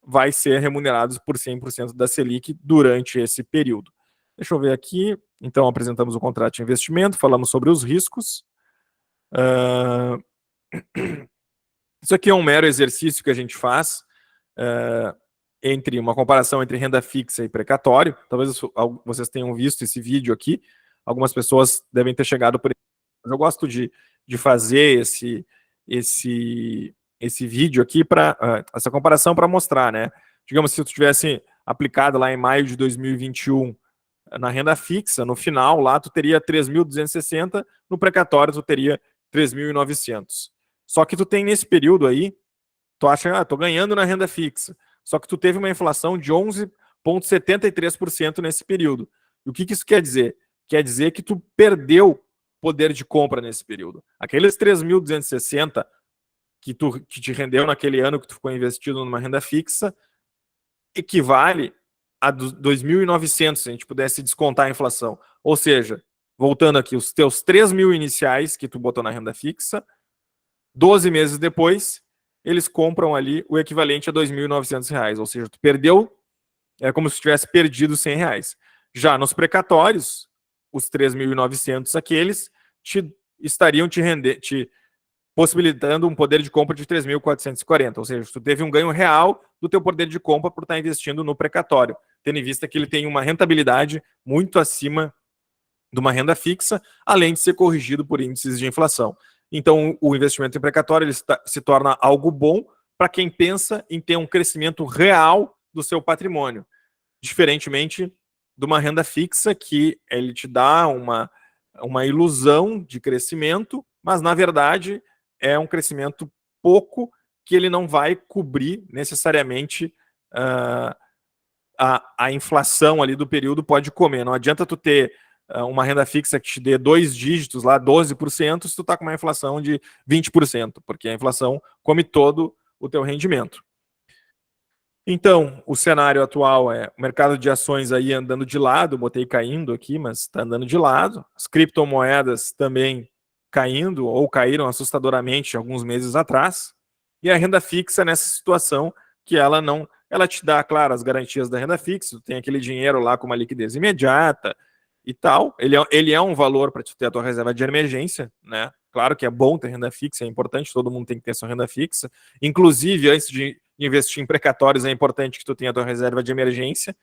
vai ser remunerado por 100% da Selic durante esse período. Deixa eu ver aqui. Então, apresentamos o contrato de investimento, falamos sobre os riscos. Isso aqui é um mero exercício que a gente faz entre uma comparação entre renda fixa e precatório. Talvez vocês tenham visto esse vídeo aqui. Algumas pessoas devem ter chegado por ele. Eu gosto de fazer esse vídeo aqui, essa comparação, para mostrar, né? Digamos, se eu tivesse aplicado lá em maio de 2021 na renda fixa, no final lá tu teria 3.260, no precatório tu teria 3.900. Só que tu tem nesse período aí, tu acha, tô ganhando na renda fixa, só que tu teve uma inflação de 11,73% nesse período. E o que isso quer dizer? Quer dizer que tu perdeu poder de compra nesse período. Aqueles 3.260 que te rendeu naquele ano que tu ficou investido numa renda fixa equivale a 2.900, se a gente pudesse descontar a inflação. Ou seja, voltando aqui, os teus 3.000 iniciais que tu botou na renda fixa, 12 meses depois, eles compram ali o equivalente a R$2.900. Ou seja, tu perdeu, é como se tivesse perdido R$100. Já nos precatórios, os 3.900 aqueles estariam te possibilitando um poder de compra de 3.440, ou seja, tu teve um ganho real do teu poder de compra por estar investindo no precatório, tendo em vista que ele tem uma rentabilidade muito acima de uma renda fixa, além de ser corrigido por índices de inflação. Então, o investimento em precatório ele se torna algo bom para quem pensa em ter um crescimento real do seu patrimônio, diferentemente de uma renda fixa que ele te dá uma ilusão de crescimento, mas, na verdade, é um crescimento pouco que ele não vai cobrir necessariamente a inflação ali do período pode comer. Não adianta tu ter uma renda fixa que te dê 2 dígitos lá, 12%, se tu tá com uma inflação de 20%, porque a inflação come todo o teu rendimento. Então, o cenário atual é o mercado de ações aí andando de lado, botei caindo aqui, mas está andando de lado. As criptomoedas também caindo ou caíram assustadoramente alguns meses atrás. E a renda fixa nessa situação que ela te dá, claro, as garantias da renda fixa, tu tem aquele dinheiro lá com uma liquidez imediata e tal. Ele é um valor para tu ter a tua reserva de emergência, né? Claro que é bom ter renda fixa, é importante, todo mundo tem que ter sua renda fixa. Inclusive, antes de investir em precatórios, é importante que tu tenha a tua reserva de emergência,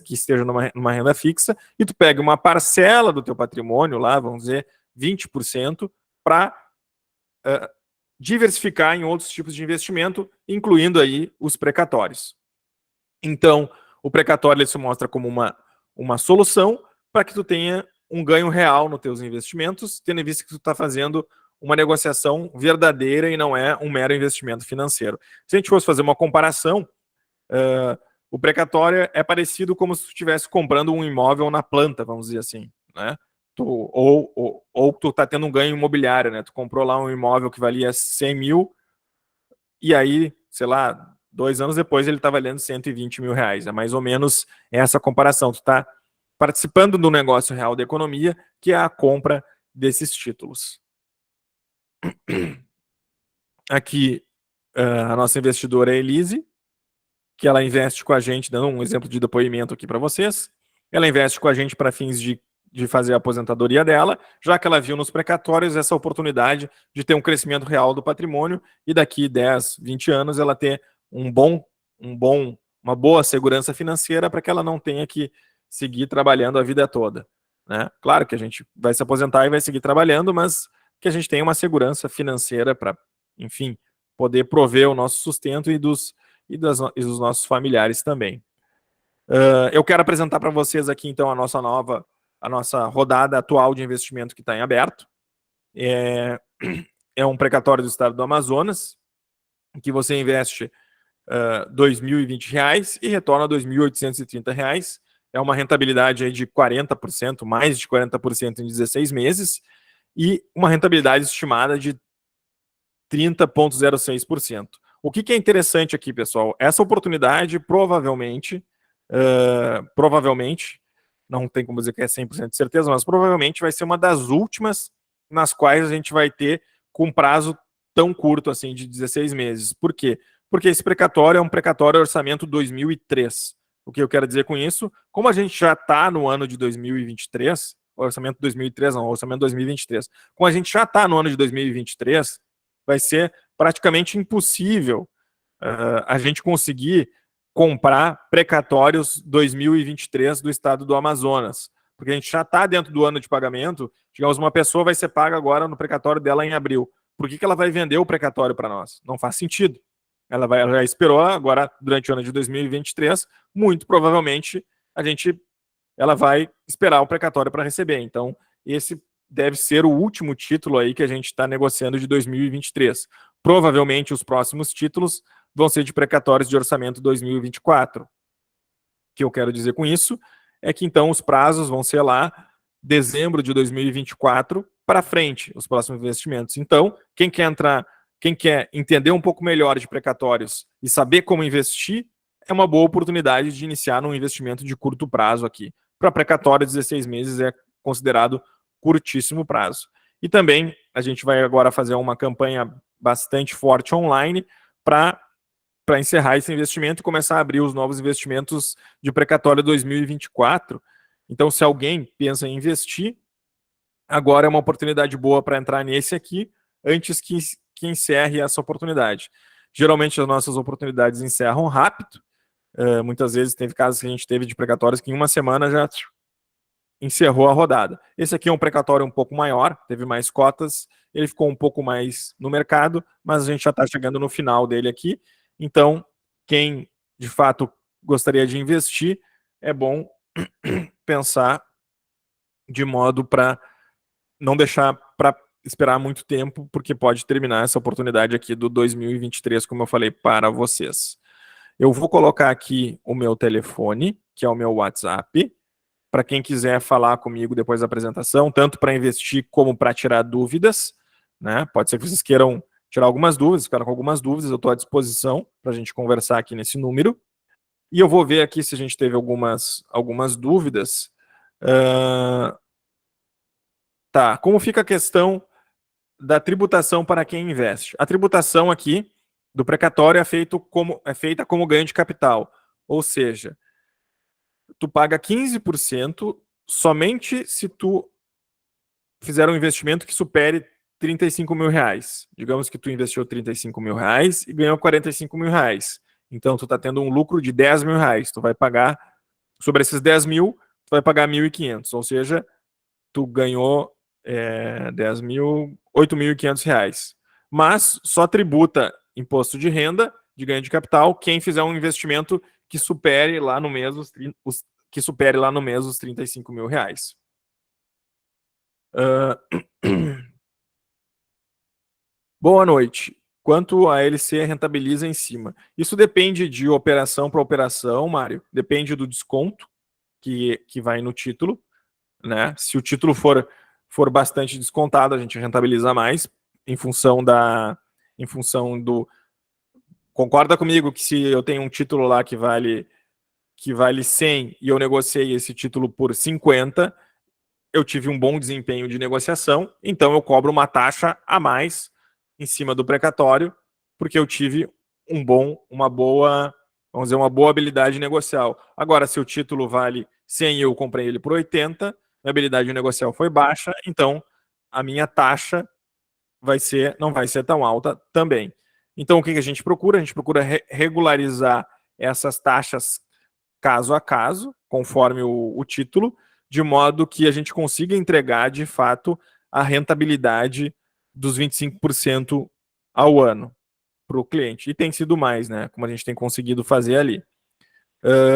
que esteja numa renda fixa, e tu pega uma parcela do teu patrimônio lá, vamos dizer, 20%, para diversificar em outros tipos de investimento, incluindo aí os precatórios. Então, o precatório ele se mostra como uma solução para que tu tenha um ganho real nos teus investimentos, tendo em vista que tu está fazendo uma negociação verdadeira e não é um mero investimento financeiro. Se a gente fosse fazer uma comparação, o precatório é parecido como se tu estivesse comprando um imóvel na planta, vamos dizer assim, né? Ou tu está tendo um ganho imobiliário, né? Tu comprou lá um imóvel que valia 100 mil e aí, sei lá, 2 anos depois ele está valendo 120 mil reais. É mais ou menos essa comparação. Tu está participando do negócio real da economia, que é a compra desses títulos. Aqui, a nossa investidora é a Elise, que ela investe com a gente, dando um exemplo de depoimento aqui para vocês. Ela investe com a gente para fins de fazer a aposentadoria dela, já que ela viu nos precatórios essa oportunidade de ter um crescimento real do patrimônio e daqui 10, 20 anos ela ter uma boa segurança financeira para que ela não tenha que seguir trabalhando a vida toda, né? Claro que a gente vai se aposentar e vai seguir trabalhando, mas que a gente tenha uma segurança financeira para, enfim, poder prover o nosso sustento e dos nossos familiares também. Eu quero apresentar para vocês aqui, então, a nossa rodada atual de investimento que está em aberto. É um precatório do estado do Amazonas, que você investe R$2.020 e retorna R$2.830. É uma rentabilidade aí de 40%, mais de 40% em 16 meses, e uma rentabilidade estimada de 30,06%. O que é interessante aqui, pessoal? Essa oportunidade provavelmente não tem como dizer que é 100% de certeza, mas provavelmente vai ser uma das últimas nas quais a gente vai ter com prazo tão curto assim, de 16 meses. Por quê? Porque esse precatório é um precatório orçamento 2003. O que eu quero dizer com isso? Como a gente já está no ano de 2023, orçamento 2003 não, orçamento 2023, como a gente já está no ano de 2023, vai ser praticamente impossível a gente conseguir comprar precatórios 2023 do estado do Amazonas, porque a gente já está dentro do ano de pagamento. Digamos, uma pessoa vai ser paga agora no precatório dela em abril. Por que ela vai vender o precatório para nós? Não faz sentido. Ela já esperou agora durante o ano de 2023, muito provavelmente ela vai esperar o precatório para receber. Então, esse deve ser o último título aí que a gente está negociando de 2023. Provavelmente os próximos títulos vão ser de precatórios de orçamento 2024. O que eu quero dizer com isso é que então os prazos vão ser lá dezembro de 2024 para frente, os próximos investimentos. Então, quem quer entender um pouco melhor de precatórios e saber como investir, é uma boa oportunidade de iniciar num investimento de curto prazo aqui. Para precatório, 16 meses é considerado curtíssimo prazo. E também a gente vai agora fazer uma campanha bastante forte online para encerrar esse investimento e começar a abrir os novos investimentos de precatório 2024. Então, se alguém pensa em investir, agora é uma oportunidade boa para entrar nesse aqui, antes que encerre essa oportunidade. Geralmente as nossas oportunidades encerram rápido. Muitas vezes teve casos que a gente teve de precatórios que em uma semana já encerrou a rodada. Esse aqui é um precatório um pouco maior, teve mais cotas, ele ficou um pouco mais no mercado, mas a gente já está chegando no final dele aqui. Então, quem de fato gostaria de investir, é bom pensar de modo para não deixar para esperar muito tempo, porque pode terminar essa oportunidade aqui do 2023, como eu falei para vocês. Eu vou colocar aqui o meu telefone, que é o meu WhatsApp, para quem quiser falar comigo depois da apresentação, tanto para investir como para tirar dúvidas, né? Pode ser que vocês queiram tirar algumas dúvidas, ficaram com algumas dúvidas, eu estou à disposição para a gente conversar aqui nesse número. E eu vou ver aqui se a gente teve algumas dúvidas. Tá, como fica a questão da tributação para quem investe? A tributação aqui do precatório é feita como ganho de capital, ou seja, tu paga 15% somente se tu fizer um investimento que supere 35 mil reais. Digamos que tu investiu 35 mil reais e ganhou 45 mil reais. Então, tu está tendo um lucro de 10 mil reais. Tu vai pagar, sobre esses 10 mil, tu vai pagar 1.500. Ou seja, tu ganhou 10 mil, 8.500 reais. Mas só tributa imposto de renda, de ganho de capital, quem fizer um investimento que supere lá no mês os 35 mil reais. Boa noite. Quanto a LC rentabiliza em cima? Isso depende de operação para operação, Mário. Depende do desconto que vai no título, né? Se o título for bastante descontado, a gente rentabiliza mais em função do. Concorda comigo que se eu tenho um título lá que vale 100 e eu negociei esse título por 50, eu tive um bom desempenho de negociação, então eu cobro uma taxa a mais em cima do precatório, porque eu tive uma boa habilidade negocial. Agora, se o título vale 100 e eu comprei ele por 80, minha habilidade negocial foi baixa, então a minha taxa não vai ser tão alta também. Então, o que a gente procura? A gente procura regularizar essas taxas caso a caso, conforme o título, de modo que a gente consiga entregar, de fato, a rentabilidade dos 25% ao ano para o cliente. E tem sido mais, né? Como a gente tem conseguido fazer ali.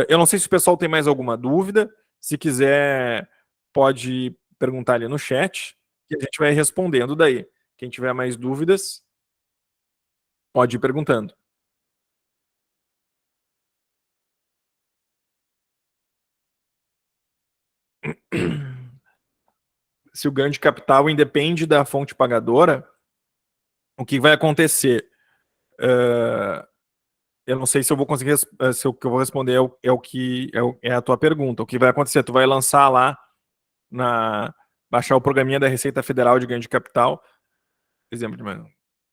Eu não sei se o pessoal tem mais alguma dúvida. Se quiser, pode perguntar ali no chat, que a gente vai respondendo daí. Quem tiver mais dúvidas, pode ir perguntando. Se o ganho de capital independe da fonte pagadora, o que vai acontecer? eu não sei se eu vou conseguir, se o que eu vou responder é a tua pergunta. O que vai acontecer? Tu vai lançar lá baixar o programinha da Receita Federal de ganho de capital, exemplo de mais.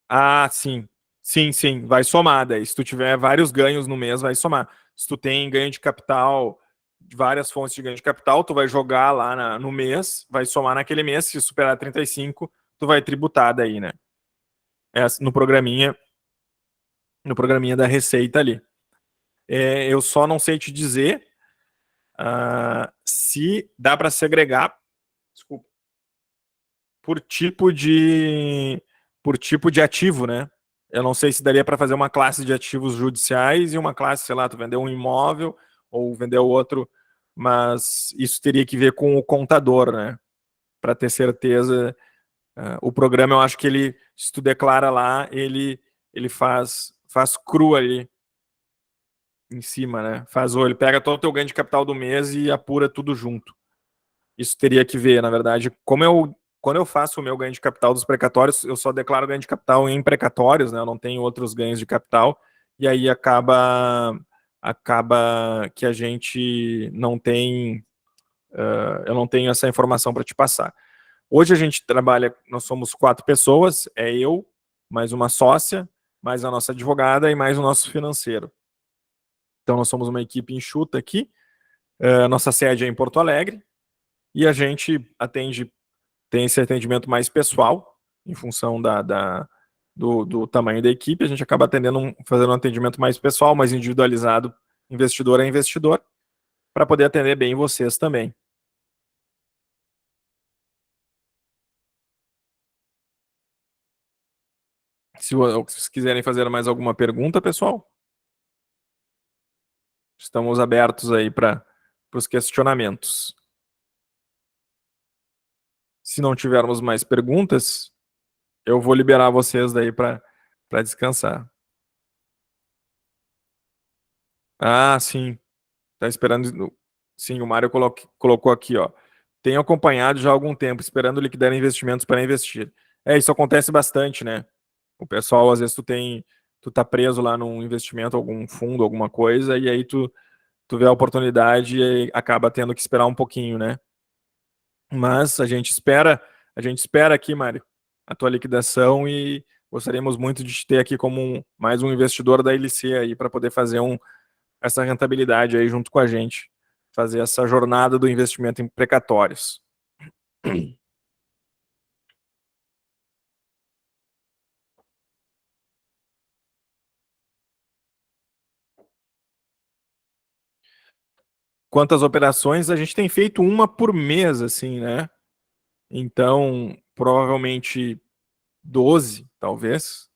Ah, sim. Sim, sim, vai somar daí. Se tu tiver vários ganhos no mês, vai somar. Se tu tem ganho de capital, de várias fontes de ganho de capital, tu vai jogar lá no mês, vai somar naquele mês, se superar 35, tu vai tributar daí, né? É no programinha da Receita ali. Eu só não sei te dizer se dá para segregar, desculpa, por tipo de ativo, né? Eu não sei se daria para fazer uma classe de ativos judiciais e uma classe, sei lá, tu vender um imóvel ou vender o outro, mas isso teria que ver com o contador, né? Para ter certeza. O programa, eu acho que ele, se tu declara lá, ele faz cru ali em cima, né? Ele pega todo o teu ganho de capital do mês e apura tudo junto. Isso teria que ver, na verdade, quando eu faço o meu ganho de capital dos precatórios, eu só declaro ganho de capital em precatórios, né? Eu não tenho outros ganhos de capital, e aí acaba que a gente não tem, eu não tenho essa informação para te passar. Hoje a gente trabalha, nós somos 4 pessoas, é eu, mais uma sócia, mais a nossa advogada e mais o nosso financeiro. Então nós somos uma equipe enxuta aqui, nossa sede é em Porto Alegre, e a gente tem esse atendimento mais pessoal, em função do tamanho da equipe, a gente acaba fazendo um atendimento mais pessoal, mais individualizado, investidor a investidor, para poder atender bem vocês também. Se vocês quiserem fazer mais alguma pergunta, pessoal, estamos abertos aí para os questionamentos. Se não tivermos mais perguntas, eu vou liberar vocês daí para descansar. Ah, sim. Tá esperando. Sim, o Mário colocou aqui, ó. Tenho acompanhado já há algum tempo, esperando liquidar investimentos para investir. Isso acontece bastante, né? O pessoal, às vezes, tu tá preso lá num investimento, algum fundo, alguma coisa, e aí tu vê a oportunidade e acaba tendo que esperar um pouquinho, né? Mas a gente espera aqui, Mário, a tua liquidação e gostaríamos muito de te ter aqui como mais um investidor da LC aí para poder fazer essa rentabilidade aí junto com a gente, fazer essa jornada do investimento em precatórios. Quantas operações? A gente tem feito uma por mês, assim, né? Então, provavelmente 12, talvez.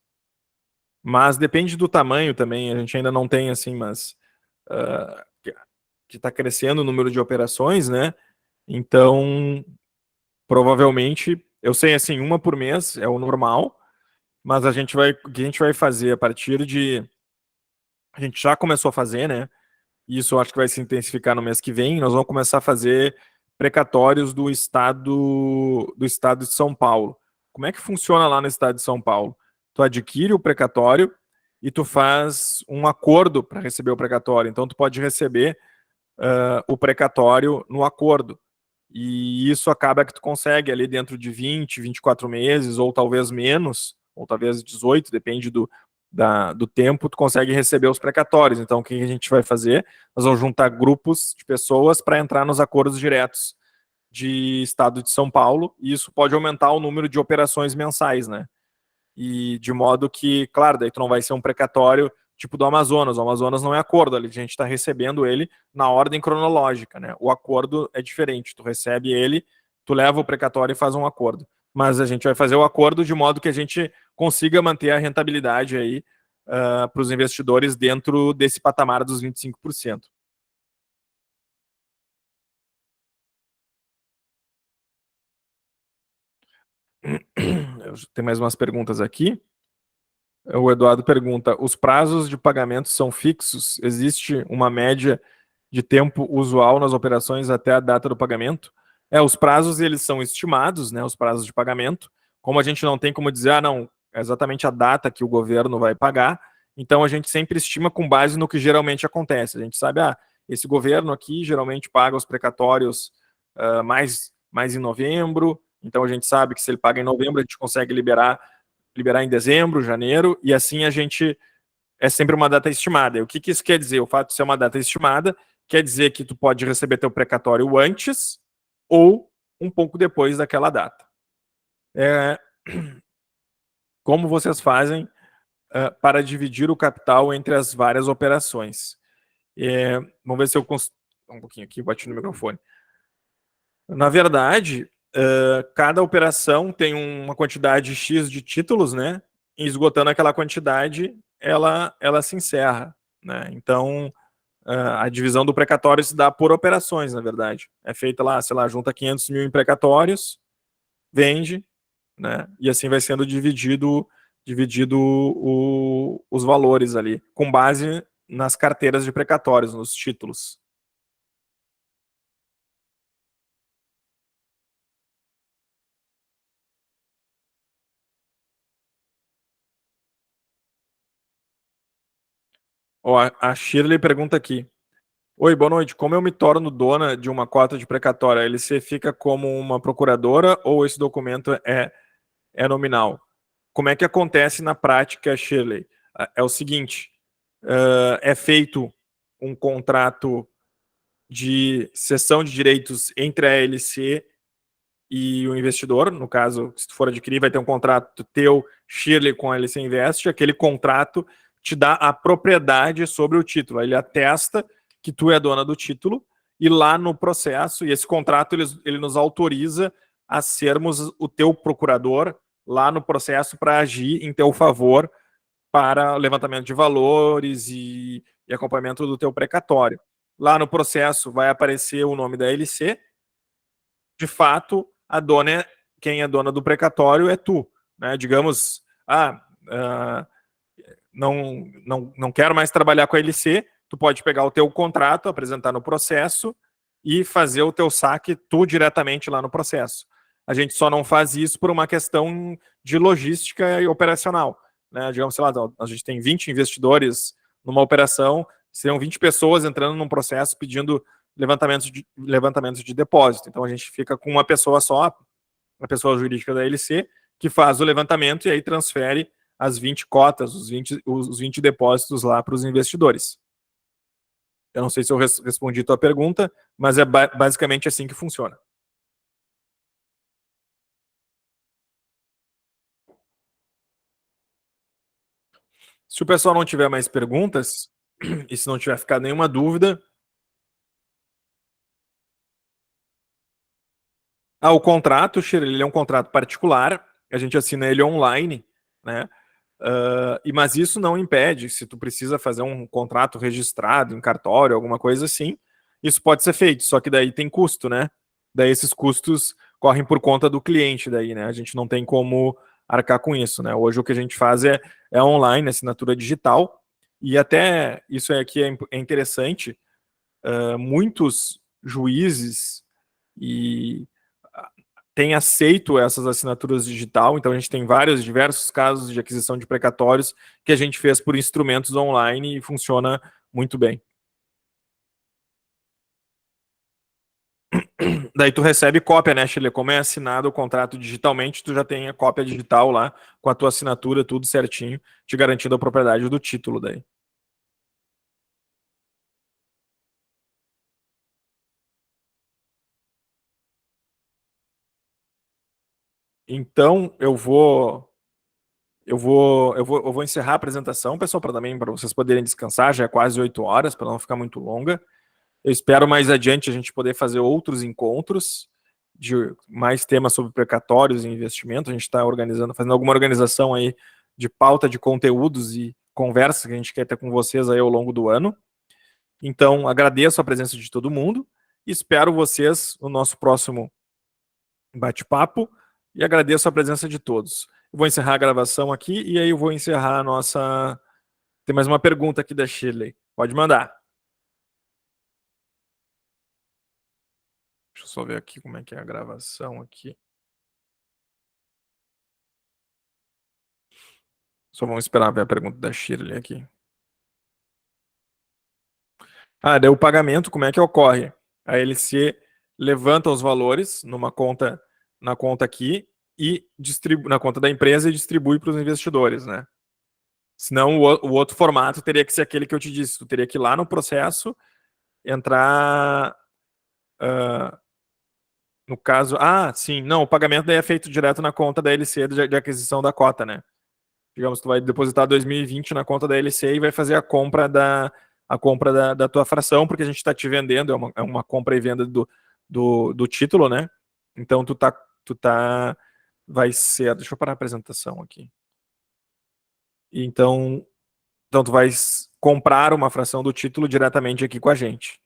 Mas depende do tamanho também. A gente ainda não tem, assim, mas que está crescendo o número de operações, né? Então, provavelmente, eu sei, assim, uma por mês é o normal, mas o que a gente vai fazer a partir de... A gente já começou a fazer, né? Isso eu acho que vai se intensificar no mês que vem. Nós vamos começar a fazer precatórios do estado de São Paulo. Como é que funciona lá no estado de São Paulo? Tu adquire o precatório e tu faz um acordo para receber o precatório. Então tu pode receber o precatório no acordo. E isso acaba que tu consegue ali dentro de 20, 24 meses, ou talvez menos, ou talvez 18, depende do tempo, tu consegue receber os precatórios. Então, o que a gente vai fazer? Nós vamos juntar grupos de pessoas para entrar nos acordos diretos de Estado de São Paulo, e isso pode aumentar o número de operações mensais, né? E de modo que, claro, daí tu não vai ser um precatório tipo do Amazonas. O Amazonas não é acordo, ali a gente está recebendo ele na ordem cronológica, né? O acordo é diferente, tu recebe ele, tu leva o precatório e faz um acordo. Mas a gente vai fazer o acordo de modo que a gente consiga manter a rentabilidade aí para os investidores dentro desse patamar dos 25%. Tem mais umas perguntas aqui. O Eduardo pergunta: os prazos de pagamento são fixos? Existe uma média de tempo usual nas operações até a data do pagamento? Os prazos eles são estimados, né? Os prazos de pagamento. Como a gente não tem como dizer, não, é exatamente a data que o governo vai pagar, Então a gente sempre estima com base no que geralmente acontece. A gente sabe, esse governo aqui geralmente paga os precatórios mais em novembro, então a gente sabe que se ele paga em novembro, a gente consegue liberar em dezembro, janeiro, e assim a gente é sempre uma data estimada. E o que, que isso quer dizer? O fato de ser uma data estimada quer dizer que tu pode receber teu precatório antes ou um pouco depois daquela data. Como vocês fazem para dividir o capital entre as várias operações? Vamos ver se eu consigo. Um pouquinho aqui, bati no microfone. Na verdade, cada operação tem uma quantidade X de títulos, né? E esgotando aquela quantidade, ela se encerra, né? Então, a divisão do precatório se dá por operações, na verdade. É feita lá, sei lá, junta 500 mil em precatórios, vende, né? E assim vai sendo dividido os valores ali, com base nas carteiras de precatórios, nos títulos. Ó, a Shirley pergunta aqui. Oi, boa noite. Como eu me torno dona de uma cota de precatória? A LC fica como uma procuradora ou esse documento é nominal? Como é que acontece na prática, Shirley? É o seguinte: é feito um contrato de cessão de direitos entre a LC e o investidor. No caso, se tu for adquirir, vai ter um contrato teu, Shirley, com a LC Invest. Aquele contrato te dá a propriedade sobre o título. Ele atesta que tu é dona do título e lá no processo, e esse contrato ele nos autoriza a sermos o teu procurador lá no processo para agir em teu favor para levantamento de valores e acompanhamento do teu precatório. Lá no processo vai aparecer o nome da LC. De fato, quem é dona do precatório é tu, né? Digamos, não quero mais trabalhar com a LC, tu pode pegar o teu contrato, apresentar no processo e fazer o teu saque tu diretamente lá no processo. A gente só não faz isso por uma questão de logística e operacional, né? Digamos, sei lá, a gente tem 20 investidores numa operação, seriam 20 pessoas entrando num processo pedindo levantamentos de depósito. Então a gente fica com uma pessoa só, a pessoa jurídica da LC, que faz o levantamento e aí transfere as 20 cotas, os 20 depósitos lá para os investidores. Eu não sei se eu respondi a tua pergunta, mas é basicamente assim que funciona. Se o pessoal não tiver mais perguntas, e se não tiver ficado nenhuma dúvida, o contrato, ele é um contrato particular, a gente assina ele online, né? Mas isso não impede, se tu precisa fazer um contrato registrado em cartório, alguma coisa assim, isso pode ser feito, só que daí tem custo, né? Daí esses custos correm por conta do cliente, daí, né? A gente não tem como arcar com isso, né? Hoje o que a gente faz é online, assinatura digital, e até isso aqui é interessante, muitos juízes e tem aceito essas assinaturas digital, então a gente tem diversos casos de aquisição de precatórios que a gente fez por instrumentos online e funciona muito bem. Daí tu recebe cópia, né, Chile? Como é assinado o contrato digitalmente, tu já tem a cópia digital lá com a tua assinatura, tudo certinho, te garantindo a propriedade do título daí. Então, eu vou encerrar a apresentação, pessoal, para também para vocês poderem descansar, já é quase 8 horas, para não ficar muito longa. Eu espero mais adiante a gente poder fazer outros encontros de mais temas sobre precatórios e investimento. A gente está fazendo alguma organização aí de pauta de conteúdos e conversas que a gente quer ter com vocês aí ao longo do ano. Então, agradeço a presença de todo mundo e espero vocês no nosso próximo bate-papo e agradeço a presença de todos. Eu vou encerrar a gravação aqui e aí eu vou encerrar a nossa. Tem mais uma pergunta aqui da Shirley. Pode mandar. Deixa eu só ver aqui como é que é a gravação aqui. Só vamos esperar ver a pergunta da Shirley aqui. Daí o pagamento, como é que ocorre? A LC levanta os valores numa conta, na conta aqui, e distribui na conta da empresa e distribui para os investidores, né? Senão o outro formato teria que ser aquele que eu te disse. Tu teria que ir lá no processo, entrar. No caso. Sim, não, o pagamento daí é feito direto na conta da LC de aquisição da cota, né? Digamos, tu vai depositar 2020 na conta da LC e vai fazer a compra da tua fração, porque a gente está te vendendo, é uma compra e venda do título, né? Então vai ser, deixa eu parar a apresentação aqui. Então tu vai comprar uma fração do título diretamente aqui com a gente.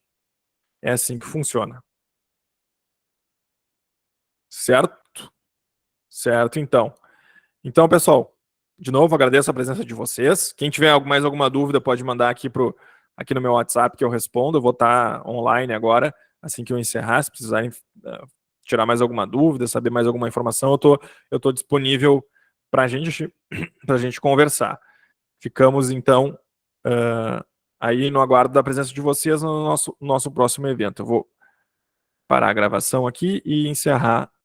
É assim que funciona. Certo? Certo, então. Então, pessoal, de novo, agradeço a presença de vocês. Quem tiver mais alguma dúvida, pode mandar aqui no meu WhatsApp que eu respondo. Eu vou estar online agora, assim que eu encerrar. Se precisarem tirar mais alguma dúvida, saber mais alguma informação, eu tô disponível para a gente conversar. Ficamos, então, aí no aguardo da presença de vocês no nosso próximo evento. Eu vou parar a gravação aqui e encerrar